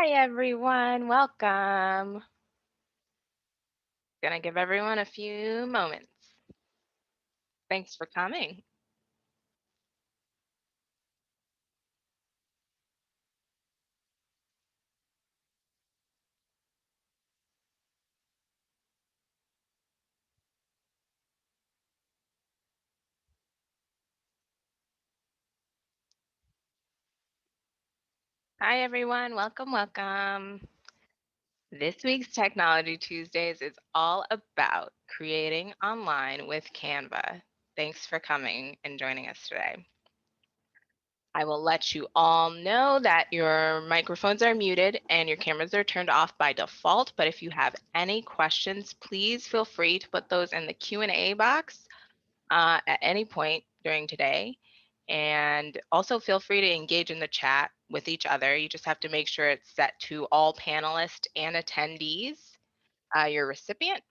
Hi everyone, welcome. Gonna give everyone a few moments. Thanks for coming. Hi everyone, welcome. This week's Technology Tuesdays is all about creating online with Canva. Thanks for coming and joining us today. I will let you all know that your microphones are muted and your cameras are turned off by default, but if you have any questions, please feel free to put those in the Q&A box at any point during today. And also feel free to engage in the chat with each other. You just have to make sure it's set to all panelists and attendees, your recipient,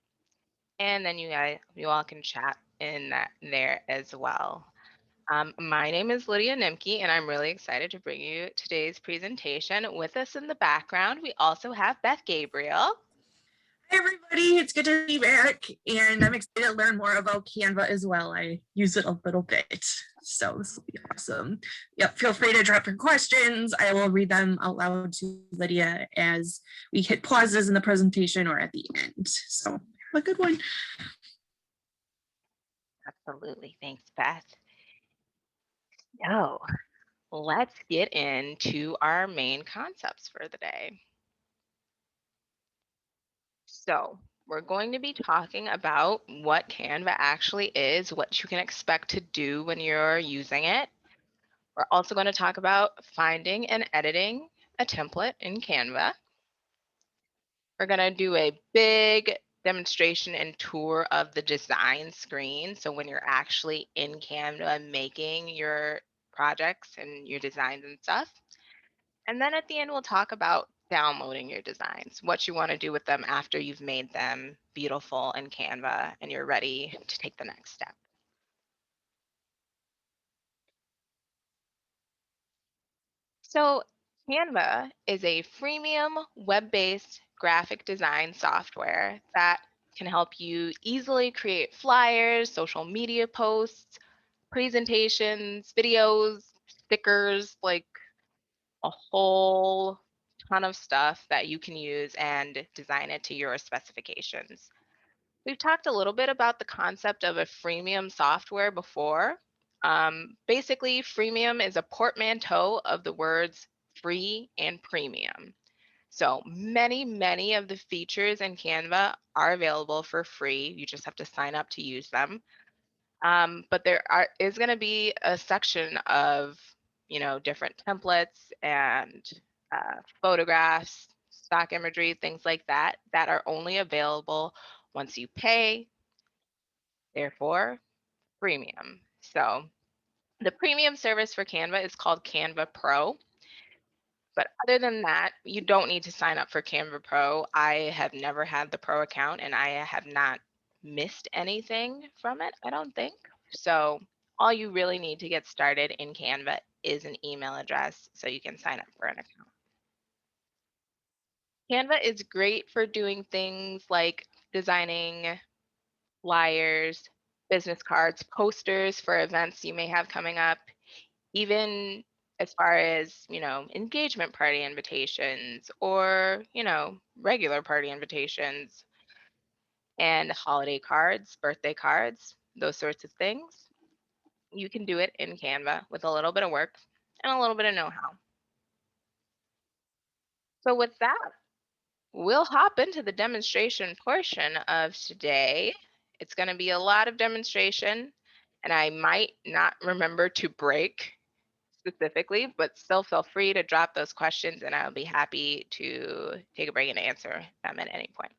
and then you all can chat in that there as well. My name is Lydia Nimke, and I'm really excited to bring you today's presentation. With us in the background, we also have Beth Gabriel. Hi everybody, it's good to be back, and I'm excited to learn more about Canva as well. I use it a little bit, so this will be awesome. Yep, feel free to drop your questions. I will read them out loud to Lydia as we hit pauses in the presentation or at the end. So have a good one. Absolutely, thanks, Beth. So let's get into our main concepts for the day. So we're going to be talking about what Canva actually is, what you can expect to do when you're using it. We're also going to talk about finding and editing a template in Canva. We're going to do a big demonstration and tour of the design screen. So when you're actually in Canva making your projects and your designs and stuff. And then at the end, we'll talk about downloading your designs, what you want to do with them after you've made them beautiful in Canva and you're ready to take the next step. So Canva is a freemium web-based graphic design software that can help you easily create flyers, social media posts, presentations, videos, stickers, like a whole ton of stuff that you can use and design it to your specifications. We've talked a little bit about the concept of a freemium software before. Basically, freemium is a portmanteau of the words free and premium. So many of the features in Canva are available for free. You just have to sign up to use them. But is going to be a section of, different templates and photographs, stock imagery, things like that, that are only available once you pay, therefore premium. So the premium service for Canva is called Canva Pro. But other than that, you don't need to sign up for Canva Pro. I have never had the Pro account and I have not missed anything from it, I don't think. So all you really need to get started in Canva is an email address so you can sign up for an account. Canva is great for doing things like designing flyers, business cards, posters for events you may have coming up, even as far as, engagement party invitations or, regular party invitations and holiday cards, birthday cards, those sorts of things. You can do it in Canva with a little bit of work and a little bit of know-how. So with that, we'll hop into the demonstration portion of today. It's going to be a lot of demonstration, and I might not remember to break specifically, but still feel free to drop those questions and I'll be happy to take a break and answer them at any point.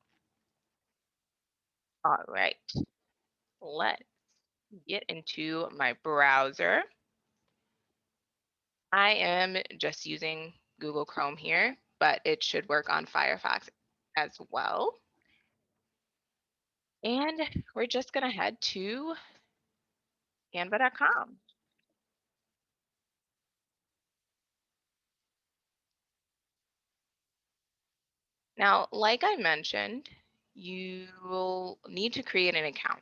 All right, let's get into my browser. I am just using Google Chrome here, but it should work on Firefox as well. And we're just gonna head to canva.com. Now, like I mentioned, you will need to create an account.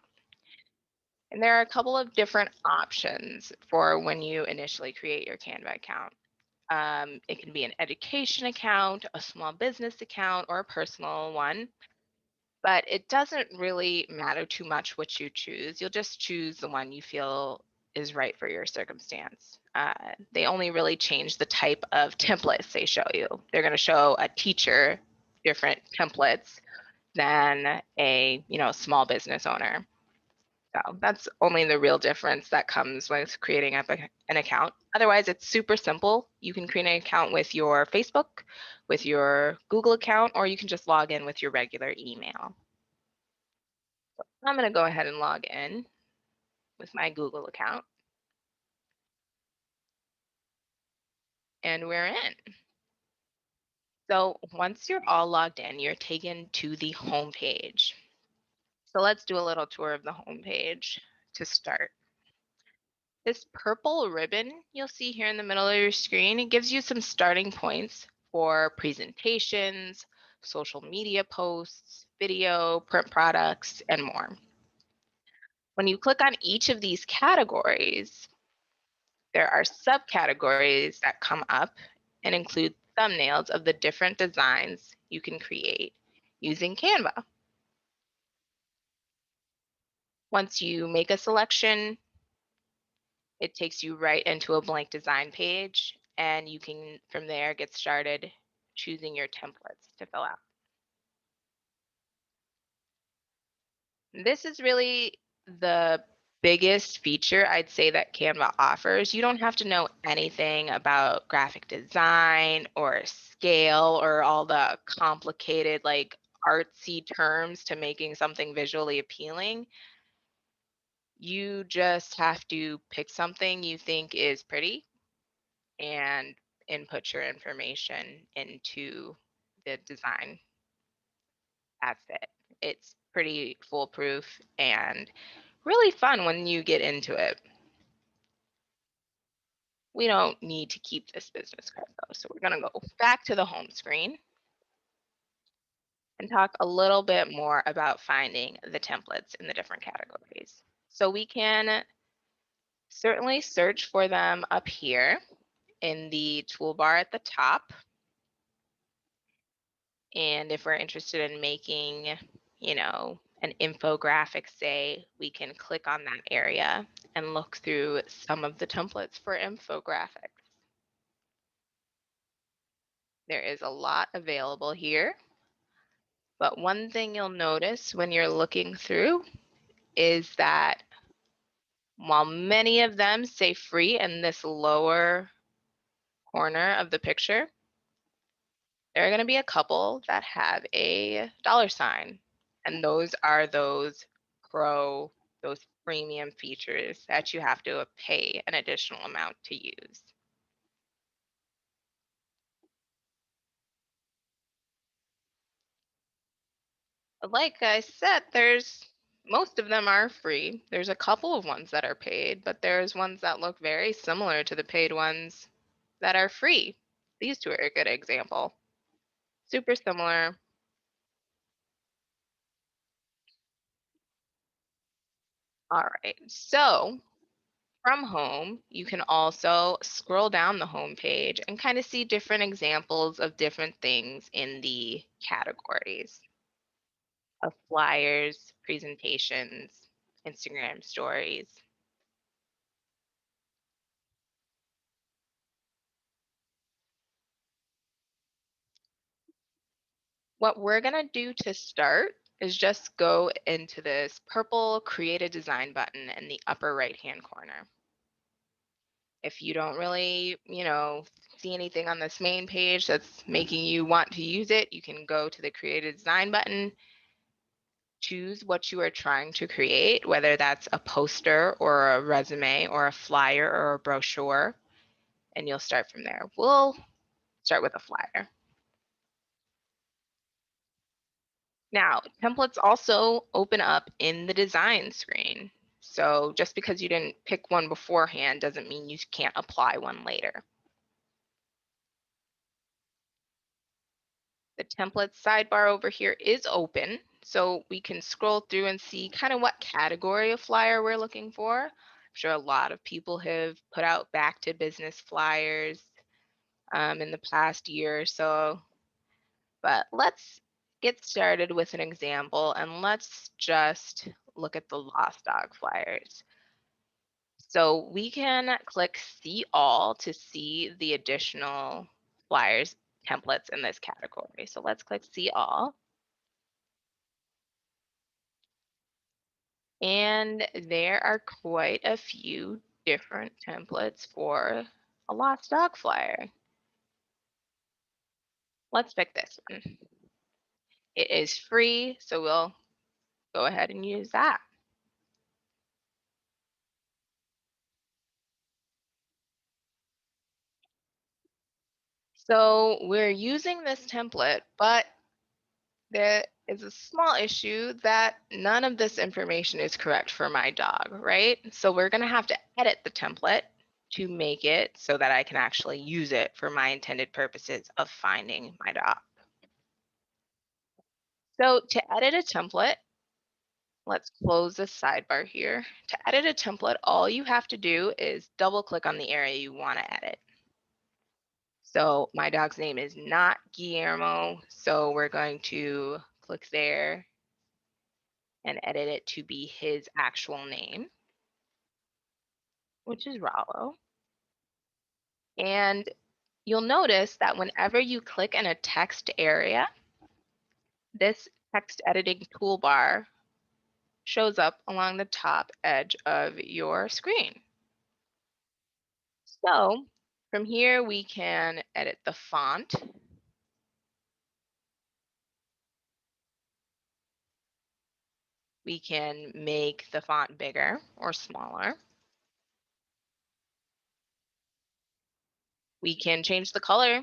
And there are a couple of different options for when you initially create your Canva account. It can be an education account, a small business account, or a personal one, but it doesn't really matter too much what you choose. You'll just choose the one you feel is right for your circumstance. They only really change the type of templates they show you. They're going to show a teacher different templates than a small business owner. So that's only the real difference that comes with creating up an account. Otherwise, it's super simple. You can create an account with your Facebook, with your Google account, or you can just log in with your regular email. I'm going to go ahead and log in with my Google account, and we're in. So once you're all logged in, you're taken to the home page. So let's do a little tour of the home page to start. This purple ribbon you'll see here in the middle of your screen, it gives you some starting points for presentations, social media posts, video, print products, and more. When you click on each of these categories, there are subcategories that come up and include thumbnails of the different designs you can create using Canva. Once you make a selection, it takes you right into a blank design page, and you can, from there, get started choosing your templates to fill out. This is really the biggest feature I'd say that Canva offers. You don't have to know anything about graphic design or scale or all the complicated, like artsy terms to making something visually appealing. You just have to pick something you think is pretty and input your information into the design. That's it. It's pretty foolproof and really fun when you get into it. We don't need to keep this business card though, so we're going to go back to the home screen and talk a little bit more about finding the templates in the different categories. So we can certainly search for them up here in the toolbar at the top. And if we're interested in making, an infographic, say, we can click on that area and look through some of the templates for infographics. There is a lot available here, but one thing you'll notice when you're looking through is that while many of them say free in this lower corner of the picture, there are going to be a couple that have a dollar sign, and those are those pro, those premium features that you have to pay an additional amount to use. But like I said, most of them are free. There's a couple of ones that are paid, but there's ones that look very similar to the paid ones that are free. These two are a good example. Super similar. All right. So from home, you can also scroll down the home page and kind of see different examples of different things in the categories of flyers, presentations, Instagram stories. What we're going to do to start is just go into this purple Create a Design button in the upper right-hand corner. If you don't really, see anything on this main page that's making you want to use it, you can go to the Create a Design button, choose what you are trying to create, whether that's a poster or a resume or a flyer or a brochure, and you'll start from there. We'll start with a flyer. Now, templates also open up in the design screen. So just because you didn't pick one beforehand doesn't mean you can't apply one later. The template sidebar over here is open, so we can scroll through and see kind of what category of flyer we're looking for. I'm sure a lot of people have put out back to business flyers in the past year or so, but let's get started with an example and let's just look at the Lost Dog flyers. So we can click See All to see the additional flyers templates in this category. So let's click See All. And there are quite a few different templates for a Lost Dog flyer. Let's pick this one. It is free, so we'll go ahead and use that. So we're using this template, but there is a small issue that none of this information is correct for my dog, right? So we're going to have to edit the template to make it so that I can actually use it for my intended purposes of finding my dog. So to edit a template, let's close the sidebar here. To edit a template, all you have to do is double click on the area you want to edit. So my dog's name is not Guillermo, so we're going to click there and edit it to be his actual name, which is Rollo. And you'll notice that whenever you click in a text area, this text editing toolbar shows up along the top edge of your screen. So from here, we can edit the font. We can make the font bigger or smaller. We can change the color.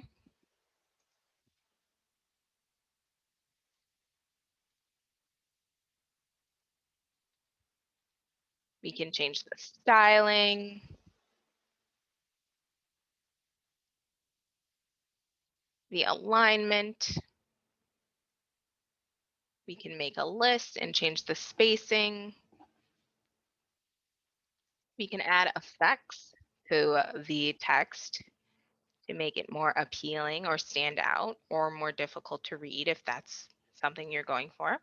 We can change the styling. The alignment. We can make a list and change the spacing. We can add effects to the text to make it more appealing or stand out or more difficult to read if that's something you're going for.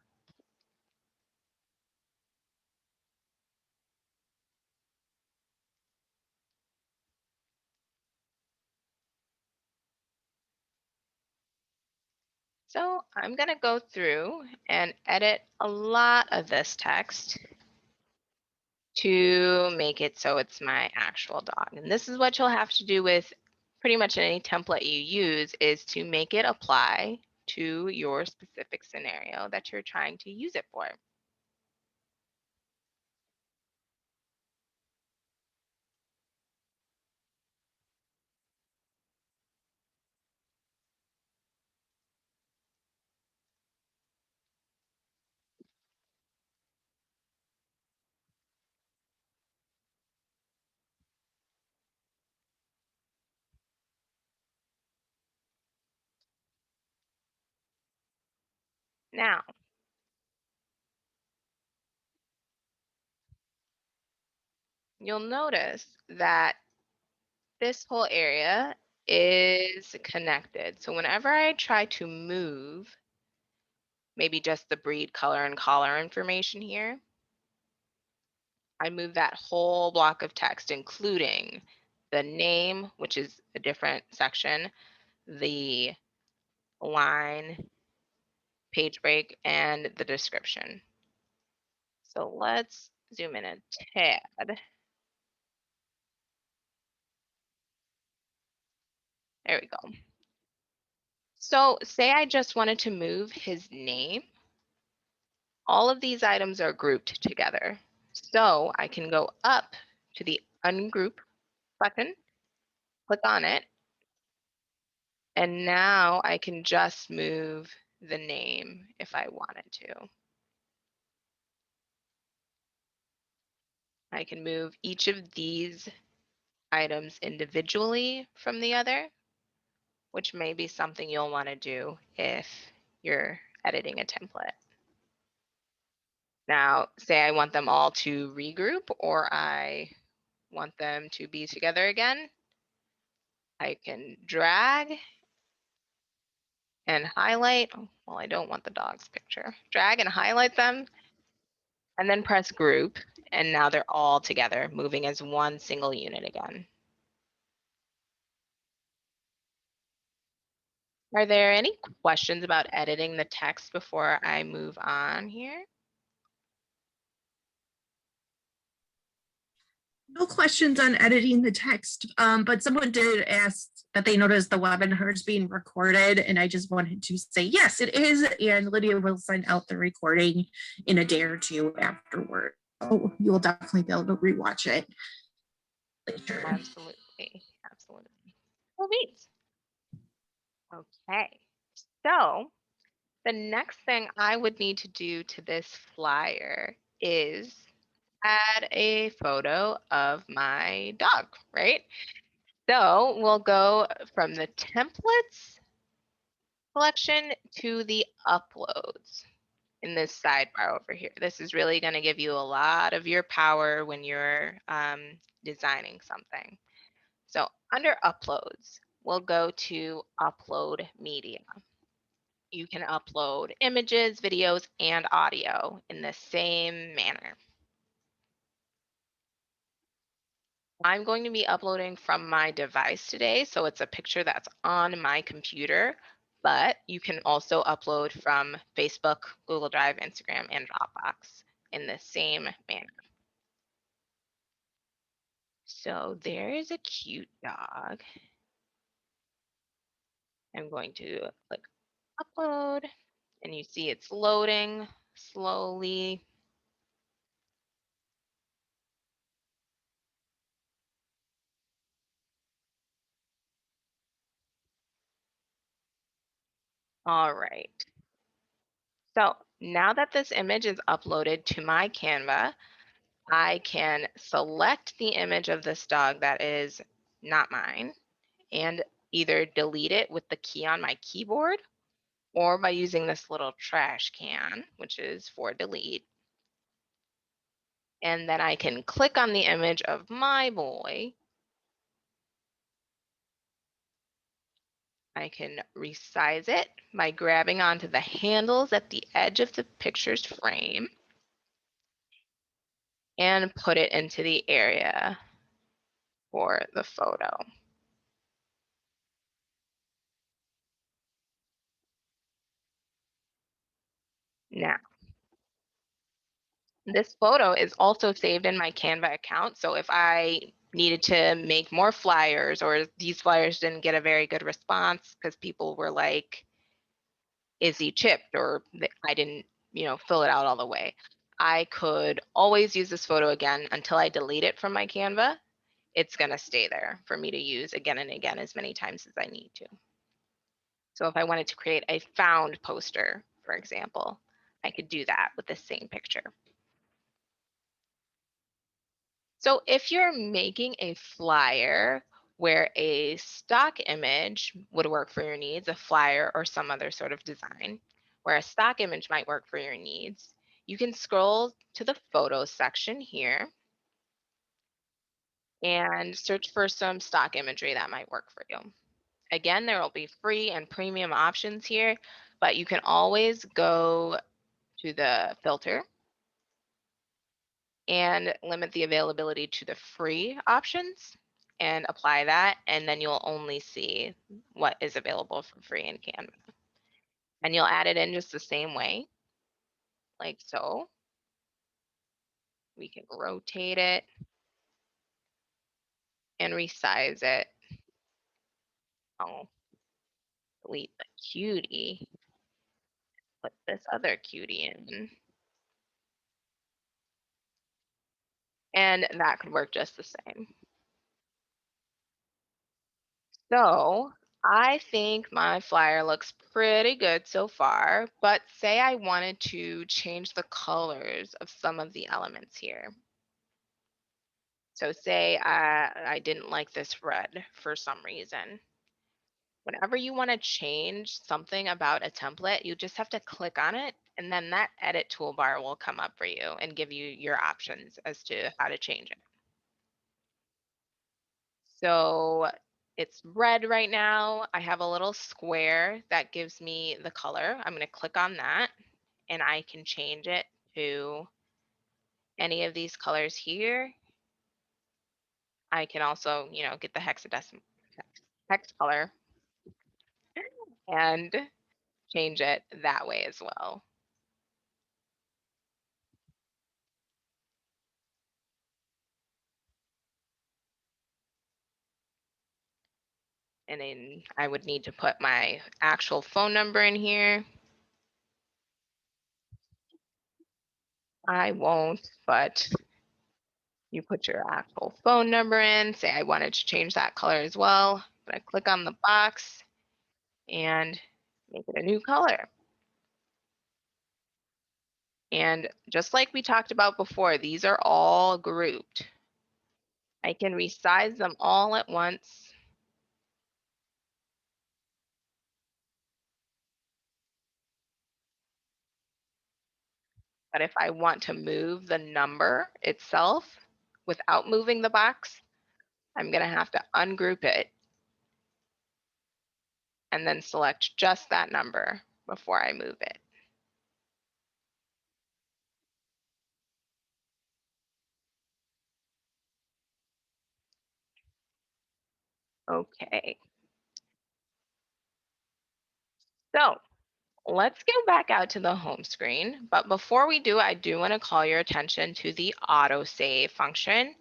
So I'm going to go through and edit a lot of this text to make it so it's my actual dog. And this is what you'll have to do with pretty much any template you use is to make it apply to your specific scenario that you're trying to use it for. Now, you'll notice that this whole area is connected. So whenever I try to move maybe just the breed, color, and collar information here, I move that whole block of text, including the name, which is a different section, the line, page break, and the description. So let's zoom in a tad. There we go. So say I just wanted to move his name. All of these items are grouped together. So I can go up to the ungroup button, click on it, and now I can just move the name if I wanted to. I can move each of these items individually from the other, which may be something you'll want to do if you're editing a template. Now, say I want them all to regroup or I want them to be together again. I can drag and highlight. Oh, well, I don't want the dog's picture. Drag and highlight them and then press group. And now they're all together, moving as one single unit again. Are there any questions about editing the text before I move on here? No questions on editing the text, but someone did ask that they noticed the webinar is being recorded, and I just wanted to say yes, it is, and Lydia will send out the recording in a day or two afterward. So you will definitely be able to rewatch it later. Absolutely, absolutely. Well, neat. Okay, so the next thing I would need to do to this flyer is add a photo of my dog, right? So we'll go from the templates collection to the uploads in this sidebar over here. This is really going to give you a lot of your power when you're designing something. So under uploads, we'll go to upload media. You can upload images, videos, and audio in the same manner. I'm going to be uploading from my device today, so it's a picture that's on my computer, but you can also upload from Facebook, Google Drive, Instagram, and Dropbox in the same manner. So there is a cute dog. I'm going to click upload, and you see it's loading slowly. All right. So now that this image is uploaded to my Canva, I can select the image of this dog that is not mine and either delete it with the key on my keyboard or by using this little trash can, which is for delete. And then I can click on the image of my boy. I can resize it by grabbing onto the handles at the edge of the picture's frame and put it into the area for the photo. Now, this photo is also saved in my Canva account. So if I needed to make more flyers or these flyers didn't get a very good response because people were like, is he chipped or I didn't, fill it out all the way. I could always use this photo again until I delete it from my Canva. It's going to stay there for me to use again and again as many times as I need to. So if I wanted to create a found poster, for example, I could do that with the same picture. So if you're making a flyer where a stock image would work for your needs, a flyer or some other sort of design, where a stock image might work for your needs, you can scroll to the photos section here and search for some stock imagery that might work for you. Again, there will be free and premium options here, but you can always go to the filter and limit the availability to the free options and apply that, and then you'll only see what is available for free in Canva. And you'll add it in just the same way, like so. We can rotate it and resize it. I'll delete the cutie, put this other cutie in. And that could work just the same. So I think my flyer looks pretty good so far, but say I wanted to change the colors of some of the elements here. So say I didn't like this red for some reason. Whenever you want to change something about a template, you just have to click on it, and then that edit toolbar will come up for you and give you your options as to how to change it. So it's red right now. I have a little square that gives me the color. I'm going to click on that and I can change it to any of these colors here. I can also, get the hexadecimal hex color and change it that way as well. And then I would need to put my actual phone number in here. I won't, but you put your actual phone number in, say I wanted to change that color as well. But I click on the box and make it a new color. And just like we talked about before, these are all grouped. I can resize them all at once. But if I want to move the number itself without moving the box, I'm going to have to ungroup it and then select just that number before I move it. Okay, so let's go back out to the home screen. But before we do, I do want to call your attention to the autosave function.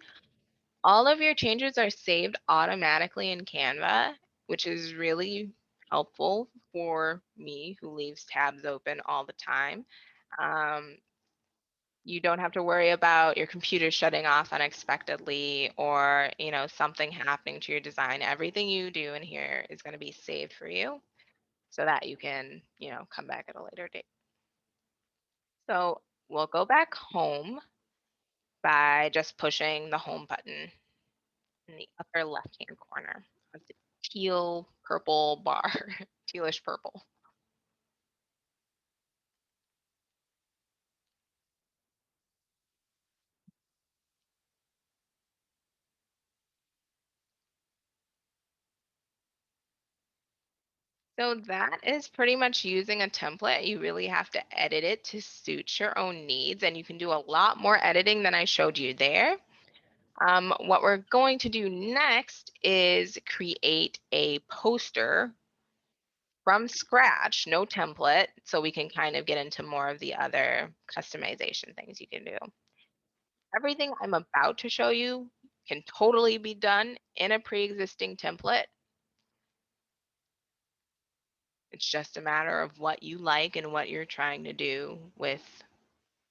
All of your changes are saved automatically in Canva, which is really helpful for me who leaves tabs open all the time. Um, you don't have to worry about your computer shutting off unexpectedly or, something happening to your design. Everything you do in here is going to be saved for you so that you can, come back at a later date. So we'll go back home by just pushing the home button in the upper left-hand corner of the teal purple bar, tealish purple. So that is pretty much using a template. You really have to edit it to suit your own needs, and you can do a lot more editing than I showed you there. What we're going to do next is create a poster from scratch, no template, so we can kind of get into more of the other customization things you can do. Everything I'm about to show you can totally be done in a pre-existing template. It's just a matter of what you like and what you're trying to do with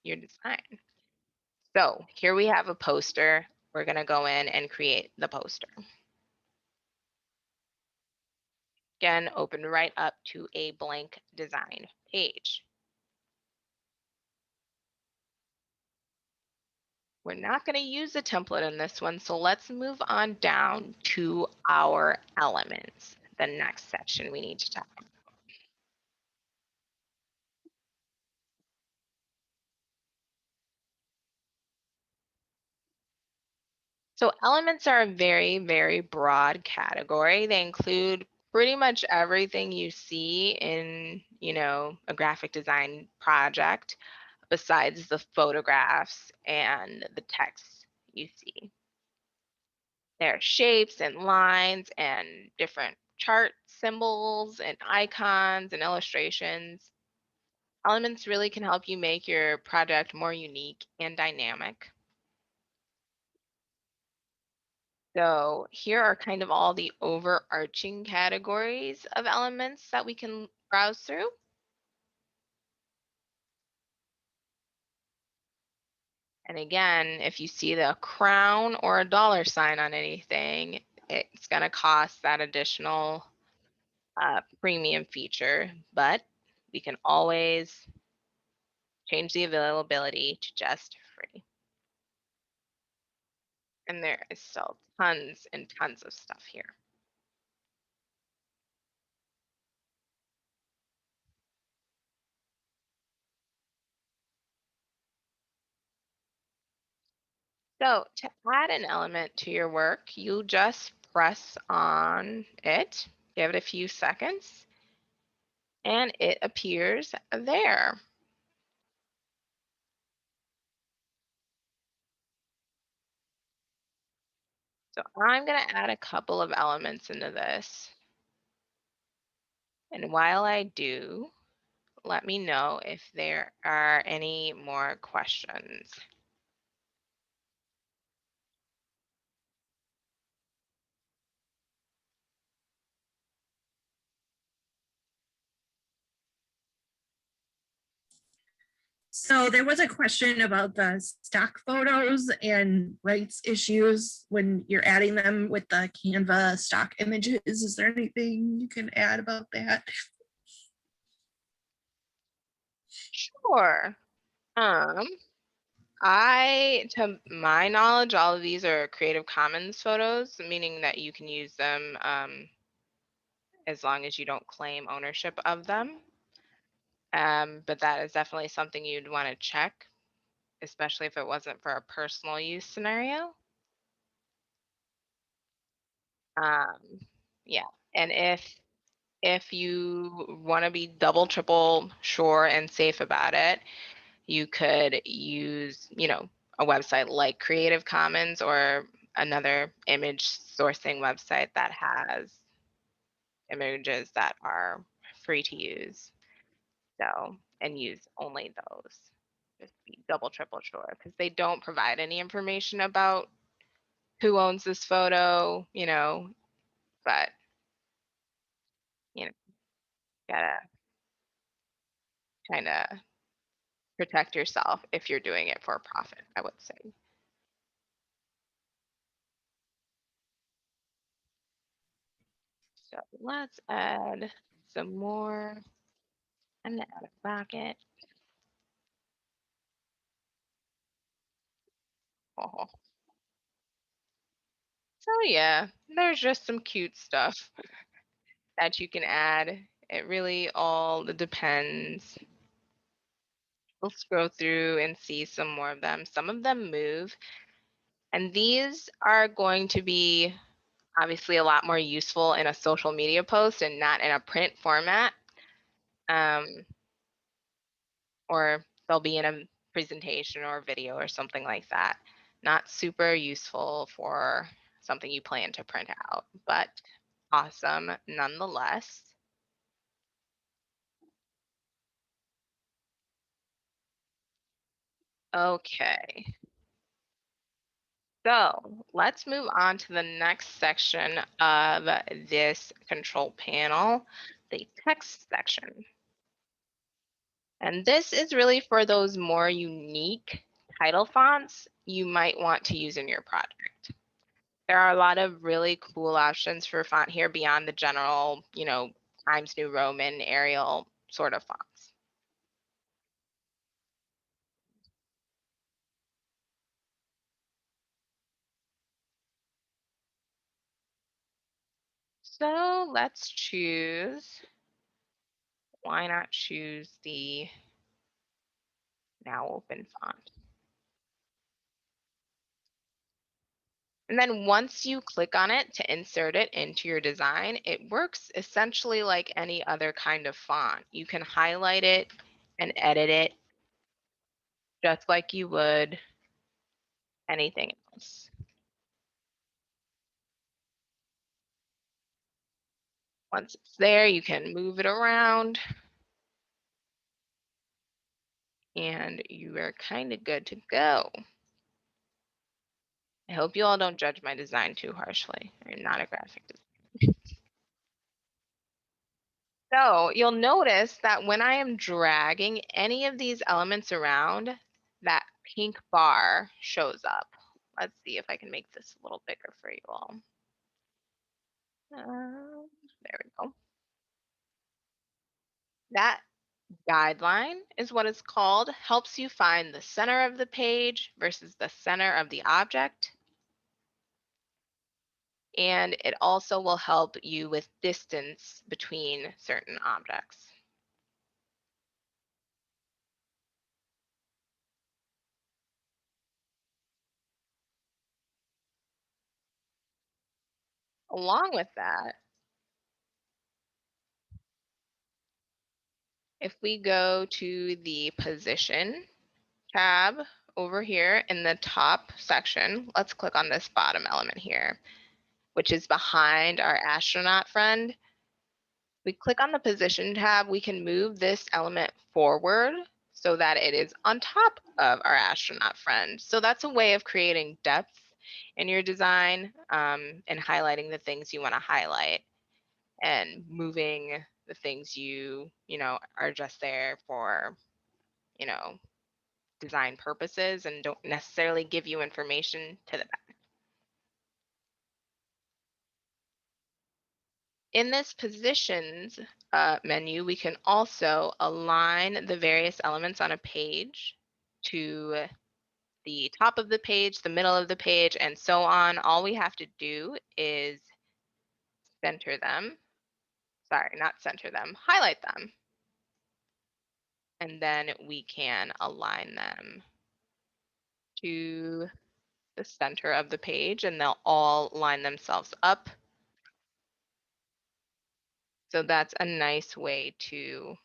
your design. So here we have a poster. We're going to go in and create the poster. Again, open right up to a blank design page. We're not going to use a template in this one, so let's move on down to our elements, the next section we need to talk about. So elements are a very, very broad category. They include pretty much everything you see in, a graphic design project besides the photographs and the text you see. There are shapes and lines and different chart symbols and icons and illustrations. Elements really can help you make your project more unique and dynamic. So here are kind of all the overarching categories of elements that we can browse through. And again, if you see the crown or a dollar sign on anything, it's going to cost that additional premium feature, but we can always change the availability to just free. And there is still tons and tons of stuff here. So to add an element to your work, you just press on it, give it a few seconds, and it appears there. So I'm going to add a couple of elements into this. And while I do, let me know if there are any more questions. So there was a question about the stock photos and rights issues when you're adding them with the Canva stock images. Is there anything you can add about that? Sure. Um, to my knowledge, all of these are Creative Commons photos, meaning that you can use them as long as you don't claim ownership of them. But that is definitely something you'd want to check, especially if it wasn't for a personal use scenario. Um, yeah, and if you want to be double, triple sure and safe about it, you could use, a website like Creative Commons or another image sourcing website that has images that are free to use. So, and use only those. Just be double, triple sure because they don't provide any information about who owns this photo, but, you know, gotta kind of protect yourself if you're doing it for profit, I would say. So let's add some more. I'm gonna add a bracket. Oh. So yeah, there's just some cute stuff that you can add. It really all depends. We'll scroll through and see some more of them. Some of them move, and these are going to be obviously a lot more useful in a social media post and not in a print format. Um, or they'll be in a presentation or video or something like that. Not super useful for something you plan to print out, but awesome nonetheless. Okay, so let's move on to the next section of this control panel, the text section. And this is really for those more unique title fonts you might want to use in your project. There are a lot of really cool options for font here beyond the general, Times New Roman, Arial sort of fonts. So let's choose, why not choose the now open font? And then once you click on it to insert it into your design, it works essentially like any other kind of font. You can highlight it and edit it just like you would anything else. Once it's there, you can move it around and you are kind of good to go. I hope you all don't judge my design too harshly. I'm not a graphic designer. So you'll notice that when I am dragging any of these elements around, that pink bar shows up. Let's see if I can make this a little bigger for you all. There we go. That guideline is what it's called, helps you find the center of the page versus the center of the object. And it also will help you with distance between certain objects. Along with that, if we go to the position tab over here in the top section, let's click on this bottom element here, which is behind our astronaut friend. We click on the position tab, we can move this element forward so that it is on top of our astronaut friend. So that's a way of creating depth in your design, and highlighting the things you want to highlight, and moving the things you know are just there for you know design purposes and don't necessarily give you information to the back. In this positions menu, we can also align the various elements on a page to the top of the page, the middle of the page, and so on. All we have to do is center them. Sorry, not center them, highlight them. And then we can align them to the center of the page and they'll all line themselves up. So that's a nice way to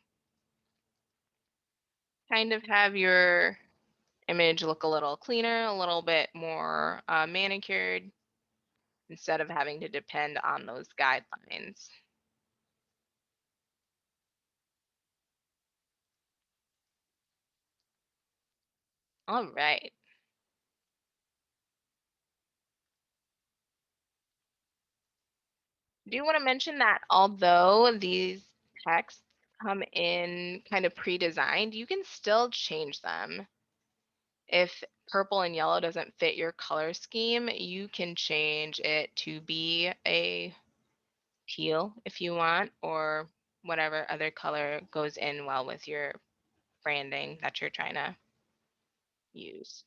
kind of have your image look a little cleaner, a little bit more manicured instead of having to depend on those guidelines. All right. Do you want to mention that although these texts come in kind of pre-designed, you can still change them. If purple and yellow doesn't fit your color scheme, you can change it to be a teal if you want, or whatever other color goes in well with your branding that you're trying to use.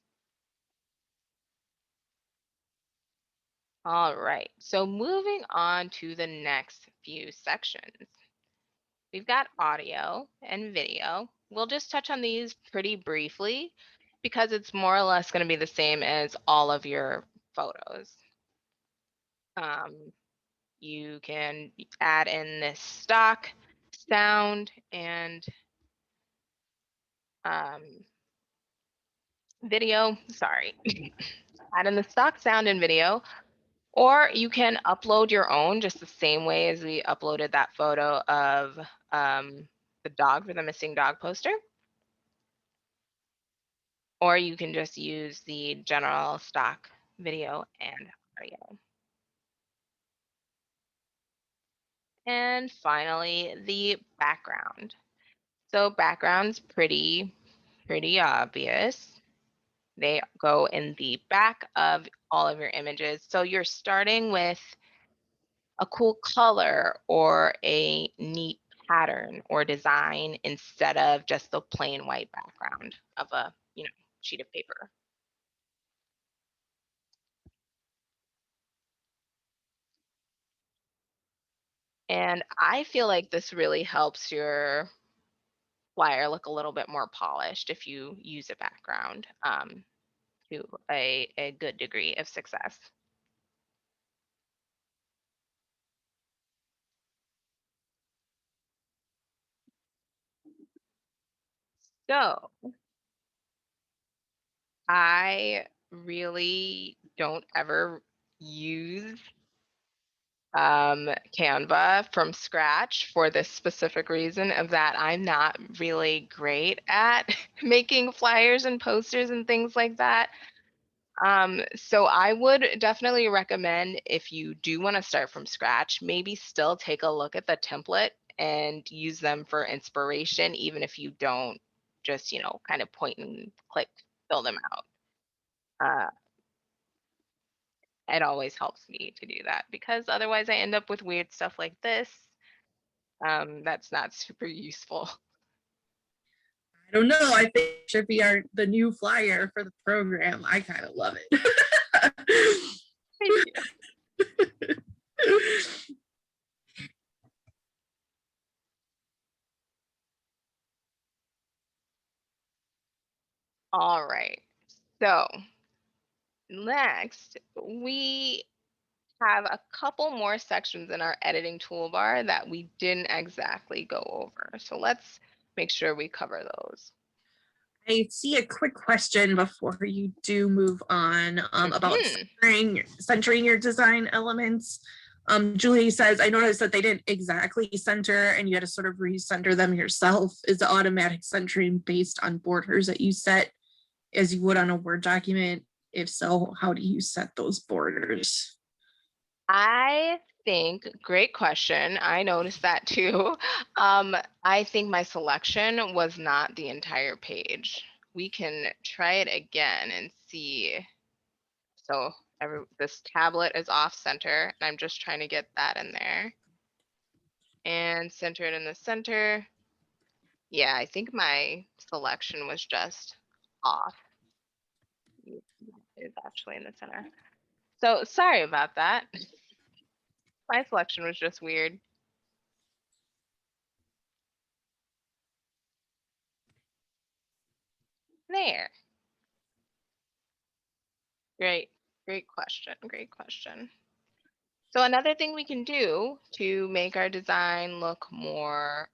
All right, so moving on to the next few sections. We've got audio and video. We'll just touch on these pretty briefly because it's more or less going to be the same as all of your photos. Um, you can add in this stock sound and um, video. Sorry, add in the stock sound and video, or you can upload your own just the same way as we uploaded that photo of the dog for the missing dog poster. Or you can just use the general stock video and audio. And finally, the background. So background's pretty obvious. They go in the back of all of your images. So you're starting with a cool color or a neat pattern or design instead of just the plain white background of a sheet of paper. And I feel like this really helps your flyer look a little bit more polished if you use a background, to a good degree of success. So I really don't ever use Canva from scratch for this specific reason of that I'm not really great at making flyers and posters and things like that. So I would definitely recommend if you do want to start from scratch, maybe still take a look at the template and use them for inspiration, even if you don't just kind of point and click, fill them out. Uh, it always helps me to do that because otherwise I end up with weird stuff like this. That's not super useful. I don't know. I think it should be the new flyer for the program. I kind of love it. Thank you. All right. So next, we have a couple more sections in our editing toolbar that we didn't exactly go over. So let's make sure we cover those. I see a quick question before you do move on about Mhm. centering your design elements. Julie says, I noticed that they didn't exactly center and you had to sort of recenter them yourself. Is the automatic centering based on borders that you set as you would on a Word document? If so, how do you set those borders? I think, great question. I noticed that too. I think my selection was not the entire page. We can try it again and see. So this tablet is off center, and I'm just trying to get that in there and center it in the center. Yeah, I think my selection was just off. It's actually in the center. So sorry about that. My selection was just weird. There. Great. Great question. Great question. So another thing we can do to make our design look more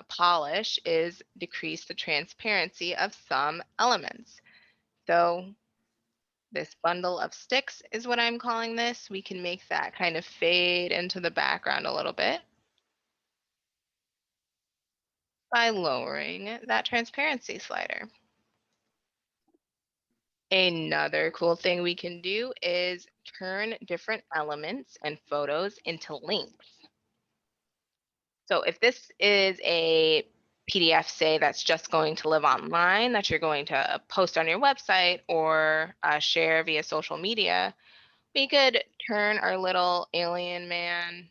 polished is decrease the transparency of some elements. So this bundle of sticks is what I'm calling this. We can make that kind of fade into the background a little bit by lowering that transparency slider. Another cool thing we can do is turn different elements and photos into links. So if this is a PDF, say, that's just going to live online, that you're going to post on your website or share via social media, we could turn our little alien man,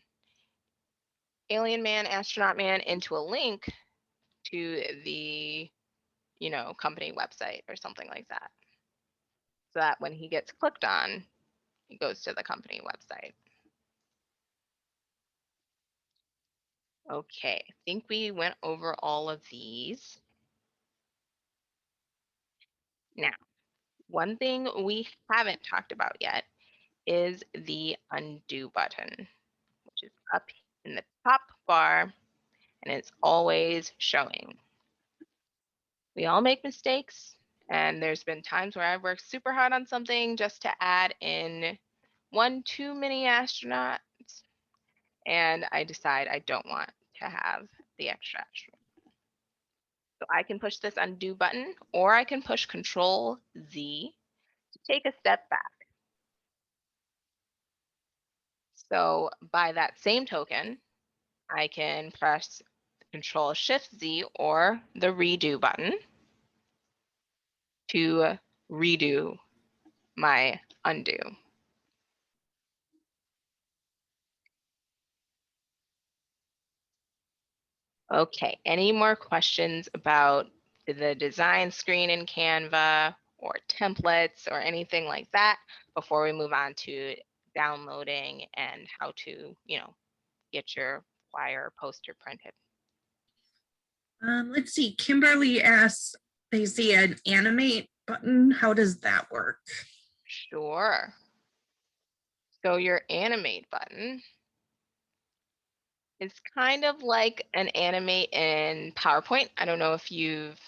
astronaut man into a link to the, company website or something like that. So that when he gets clicked on, it goes to the company website. Okay, I think we went over all of these. Now, one thing we haven't talked about yet is the undo button, which is up in the top bar and it's always showing. We all make mistakes, and there's been times where I've worked super hard on something just to add in one too many astronauts, and I decide I don't want to have the extra astronaut. So I can push this undo button, or I can push Control Z to take a step back. So by that same token, I can press Control Shift Z or the redo button to redo my undo. Okay, any more questions about the design screen in Canva or templates or anything like that before we move on to downloading and how to, get your flyer or poster printed? Let's see. Kimberly asks, they see an animate button. How does that work? Sure. So your animate button is kind of like an animate in PowerPoint. I don't know if you've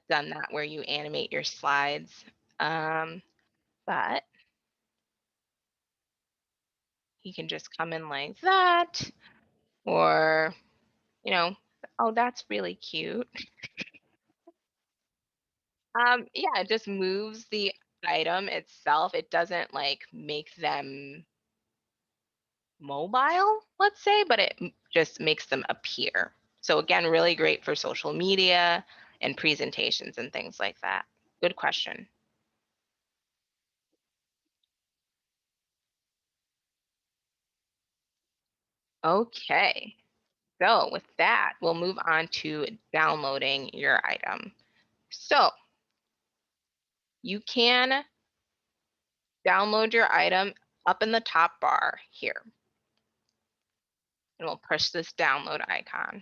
done that where you animate your slides, but you can just come in like that, or, you know, oh, that's really cute. Yeah, it just moves the item itself. It doesn't like make them mobile, let's say, but it just makes them appear. So again, really great for social media and presentations and things like that. Good question. Okay, so with that, we'll move on to downloading your item. So you can download your item up in the top bar here, and we'll push this download icon.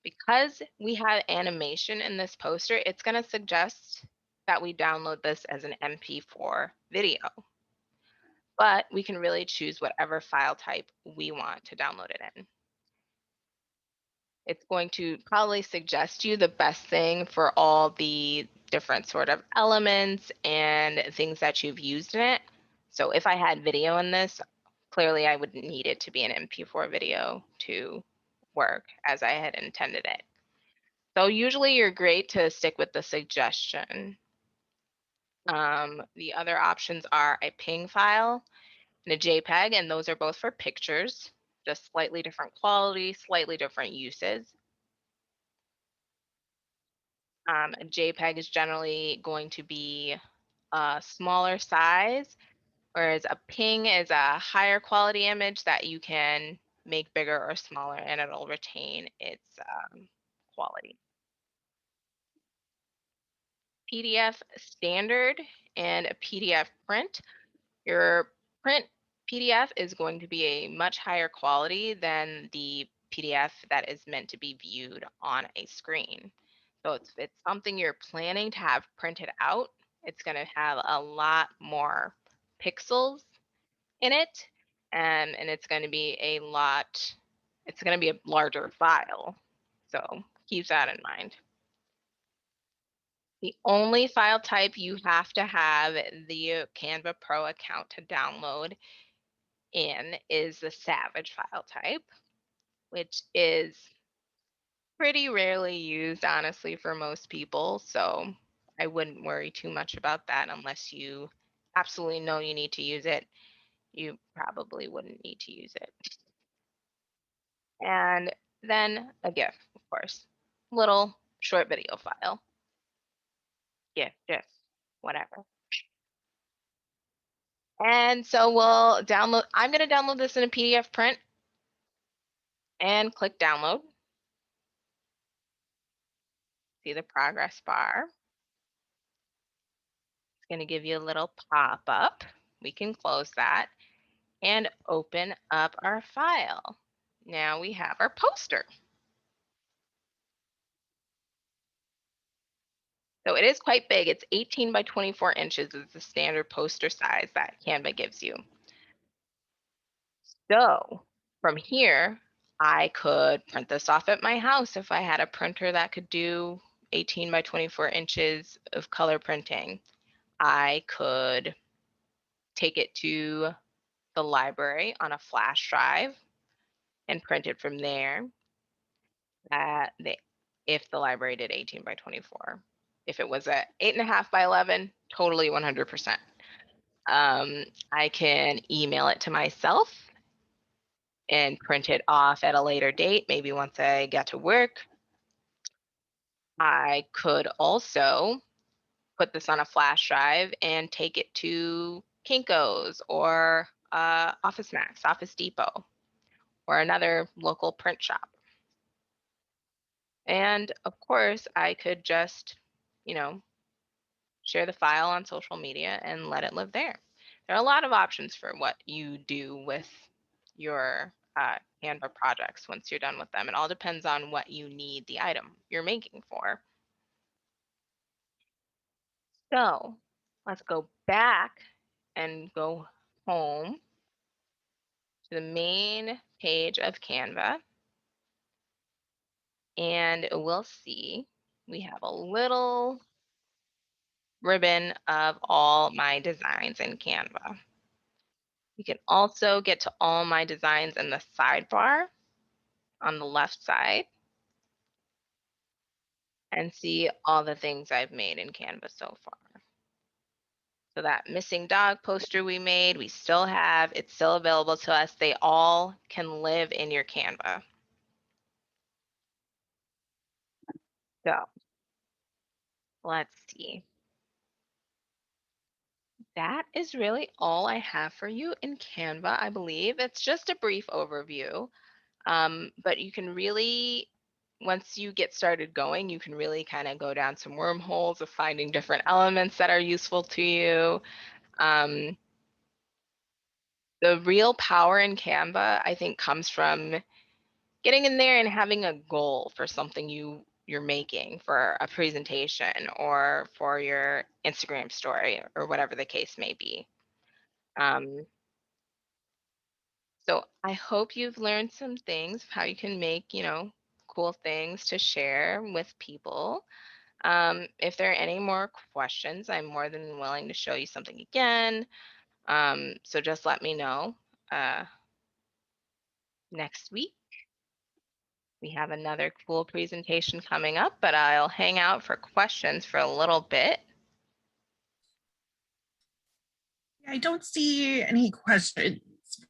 Because we have animation in this poster, it's going to suggest that we download this as an MP4 video. but we can really choose whatever file type we want to download it in. It's going to probably suggest you the best thing for all the different sort of elements and things that you've used in it. So if I had video in this, clearly I would need it to be an MP4 video to work as I had intended it. So usually you're great to stick with the suggestion. The other options are a PNG file and a JPEG, and those are both for pictures, just slightly different quality, slightly different uses. A JPEG is generally going to be a smaller size, whereas a ping is a higher quality image that you can make bigger or smaller and it'll retain its quality. PDF standard and a PDF print. Your print PDF is going to be a much higher quality than the PDF that is meant to be viewed on a screen. So it's something you're planning to have printed out. It's going to have a lot more pixels in it, and it's going to be it's going to be a larger file. So keep that in mind. The only file type you have to have the Canva Pro account to download in is the Savage file type, which is pretty rarely used, honestly, for most people. So I wouldn't worry too much about that unless you absolutely know you need to use it. You probably wouldn't need to use it. And then a GIF, of course, little short video file, GIF, whatever. And so we'll download, I'm going to download this in a PDF print and click download. See the progress bar. It's going to give you a little pop up. We can close that and open up our file. Now we have our poster. So it is quite big. It's 18 by 24 inches is the standard poster size that Canva gives you. So from here, I could print this off at my house if I had a printer that could do 18 by 24 inches of color printing. I could take it to the library on a flash drive and print it from there. If the library did 18 by 24. If it was a 8.5 by 11, totally 100%. I can email it to myself and print it off at a later date, maybe once I get to work. I could also put this on a flash drive and take it to Kinko's or Office Max, Office Depot, or another local print shop. And of course, I could just, you know, share the file on social media and let it live there. There are a lot of options for what you do with your Canva projects once you're done with them. It all depends on what you need the item you're making for. So let's go back and go home to the main page of Canva, and we'll see we have a little ribbon of all my designs in Canva. You can also get to all my designs in the sidebar on the left side and see all the things I've made in Canva so far. So that missing dog poster we made, we still have, it's still available to us. They all can live in your Canva. So let's see. That is really all I have for you in Canva, I believe. It's just a brief overview. But you can really, once you get started going, you can really kind of go down some wormholes of finding different elements that are useful to you. Um, the real power in Canva, I think, comes from getting in there and having a goal for something you're making for a presentation or for your Instagram story or whatever the case may be. Um, So I hope you've learned some things of how you can make, cool things to share with people. If there are any more questions, I'm more than willing to show you something again. So just let me know. Uh, Next week, we have another cool presentation coming up, but I'll hang out for questions for a little bit. I don't see any questions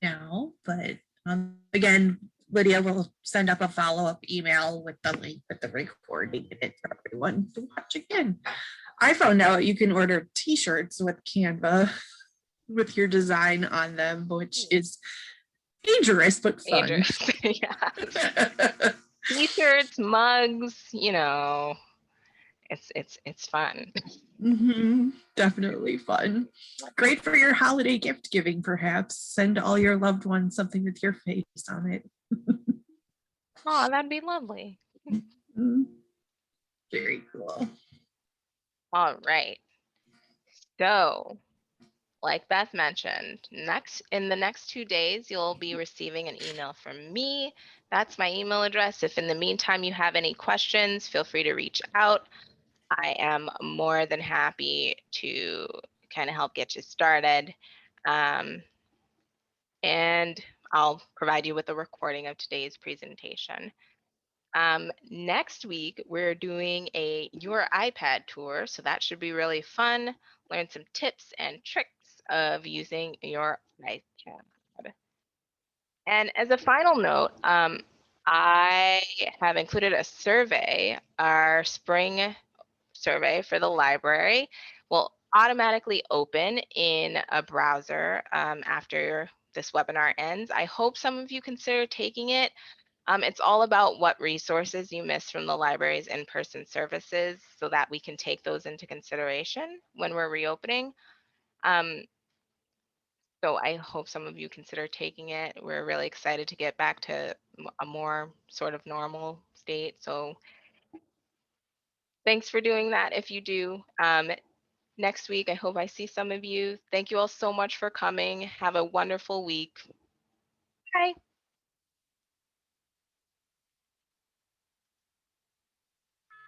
now, but again, Lydia will send up a follow-up email with the link with the recording in it for everyone to watch again. I found out you can order t-shirts with Canva with your design on them, which is dangerous but fun. Dangerous. Yeah. T-shirts, mugs, it's fun. Definitely fun. Great for your holiday gift giving, perhaps. Send all your loved ones something with your face on it. Oh, that'd be lovely. Very cool. All right. So, like Beth mentioned, in the next 2 days, you'll be receiving an email from me. That's my email address. If in the meantime you have any questions, feel free to reach out. I am more than happy to kind of help get you started. And I'll provide you with a recording of today's presentation. Next week, we're doing a Your iPad tour, so that should be really fun. Learn some tips and tricks of using your iPad. And as a final note, I have included a survey. Our spring survey for the library will automatically open in a browser after this webinar ends. I hope some of you consider taking it. It's all about what resources you miss from the library's in-person services so that we can take those into consideration when we're reopening. So I hope some of you consider taking it. We're really excited to get back to a more sort of normal state. So thanks for doing that if you do. Next week, I hope I see some of you. Thank you all so much for coming. Have a wonderful week. Bye.